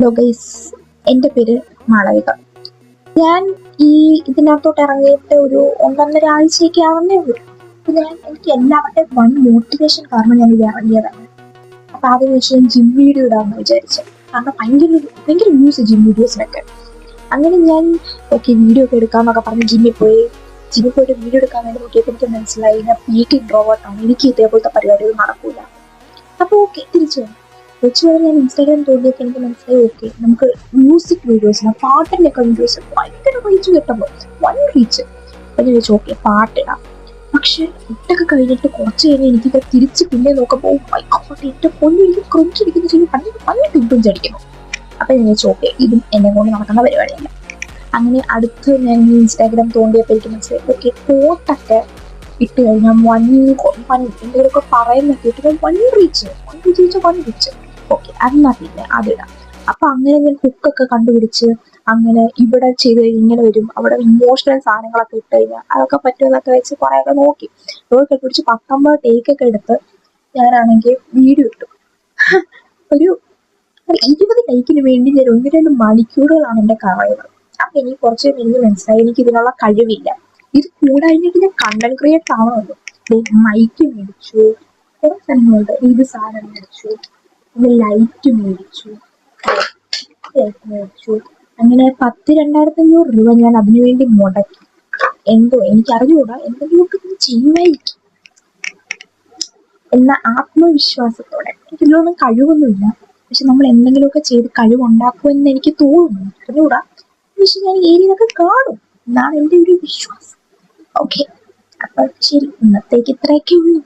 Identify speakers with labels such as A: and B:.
A: Hello guys, എൻ്റെ പേര് മാളവിക. ഞാൻ ഇതിനകത്തോട്ട് ഇറങ്ങിയിട്ട് ഒരു 1.5 ആഴ്ചയൊക്കെ ആവുന്നേ ഉള്ളൂ. എനിക്ക് എല്ലാവരുടെയും വൺ മോട്ടിവേഷൻ കാരണം ഞാൻ ഇത് ഇറങ്ങിയതാണ്. അപ്പൊ ആദ്യം വെച്ച് ഞാൻ ജിം വീഡിയോ ഇടാമെന്ന് വിചാരിച്ചു. കാരണം ഭയങ്കര വ്യൂസ് ജിം വീഡിയോസിനൊക്കെ. അങ്ങനെ ഞാൻ വീഡിയോ ഒക്കെ എടുക്കാന്നൊക്കെ പറഞ്ഞ് ജിമ്മിൽ പോയിട്ട് വീഡിയോ എടുക്കാൻ വേണ്ടി നോക്കിയപ്പോൾ എനിക്ക് മനസ്സിലായി ഞാൻ പീക്ക് ഇൻട്രോവേർട്ടാണ്. എനിക്ക് ഇതേപോലത്തെ പരിപാടികൾ നടക്കൂല. അപ്പോൾ തിരിച്ചു ഞാൻ ഇൻസ്റ്റാഗ്രാം തോന്നിയപ്പോൾ എനിക്ക് മനസ്സിലായി നമുക്ക് മ്യൂസിക് വീഡിയോസിന് പാട്ടിൻ്റെ ഒക്കെ വീഡിയോസ് ഭയങ്കര റീച്ച് കിട്ടുമ്പോൾ വൺ റീച്ച്. അപ്പം ഞാൻ ചോദിച്ചു പാട്ടിടാം. പക്ഷെ ഇട്ടൊക്കെ കഴിഞ്ഞിട്ട് കുറച്ച് കഴിഞ്ഞ് എനിക്കിത് തിരിച്ച് പിന്നെ നോക്കുമ്പോൾ ഏറ്റവും പൊന്നു എനിക്ക് ക്രഞ്ചടിക്കുന്ന ചെയ്യും പണ്ട് ക്രഞ്ചടിക്കുന്നു. അപ്പം ഞാൻ ചോദിച്ചു ഇതും എന്നെ കൊണ്ട് നടക്കുന്ന പരിപാടിയല്ല. അങ്ങനെ അടുത്ത് ഞാൻ ഇൻസ്റ്റാഗ്രാം തോണ്ടിയപ്പോൾ എനിക്ക് മനസ്സിലായി കോട്ടൊക്കെ ഇട്ട് കഴിഞ്ഞാൽ എന്തെങ്കിലുമൊക്കെ പറയുന്നൊക്കെ ഇട്ട് വൺ റീച്ച് എന്നാ പിന്നെ അതിടാം. അപ്പൊ അങ്ങനെ ഞാൻ ഹുക്കൊക്കെ കണ്ടുപിടിച്ച് അങ്ങനെ ഇവിടെ ചെയ്ത് കഴിഞ്ഞാൽ ഇങ്ങനെ വരും, അവിടെ ഇമോഷണൽ സാധനങ്ങളൊക്കെ ഇട്ട് കഴിഞ്ഞാൽ അതൊക്കെ പറ്റുമെന്നൊക്കെ വെച്ച് കുറെയൊക്കെ നോക്കി പിടിച്ച് 19 ടേക്കൊക്കെ എടുത്ത് ഞാനാണെങ്കിൽ വീഡിയോ ഇട്ടു. ഒരു 20 ടേക്കിന് വേണ്ടി ഞാൻ 1-2 മണിക്കൂറുകളാണ് എൻ്റെ കളയുന്നത്. അപ്പൊ എനിക്ക് കുറച്ച് എനിക്ക് മനസ്സിലായി എനിക്ക് ഇതിനുള്ള കഴിവില്ല. ഇത് കൂടായിട്ട് ഞാൻ കണ്ടന്റ് ക്രിയേറ്റർ ആവണമല്ലോ. മൈക്ക് മേടിച്ചു, കുറെ സ്ഥലങ്ങളുണ്ട്. ഇത് സാധനം മേടിച്ചു, പിന്നെ ലൈറ്റ് മേടിച്ചു, അങ്ങനെ 2,500 രൂപ ഞാൻ അതിനു വേണ്ടി മുടക്കി. എന്തോ എനിക്കറിഞ്ഞൂടാ, എന്തെങ്കിലുമൊക്കെ ഞാൻ ചെയ്യുമായിരിക്കും എന്ന ആത്മവിശ്വാസത്തോടെ. എനിക്കിതിലൊന്നും കഴിവൊന്നുമില്ല, പക്ഷെ നമ്മൾ എന്തെങ്കിലുമൊക്കെ ചെയ്ത് കഴിവുണ്ടാക്കുമെന്ന് എനിക്ക് തോന്നുന്നു. അറിഞ്ഞൂടാ, പക്ഷെ ഞാൻ ഏരിയയിലൊക്കെ കാണും എന്നാണ് എൻ്റെ ഒരു വിശ്വാസം. ഓക്കെ, അപ്പൊ ശരി, ഇന്നത്തേക്ക് ഇത്രയൊക്കെ ഉള്ളൂ.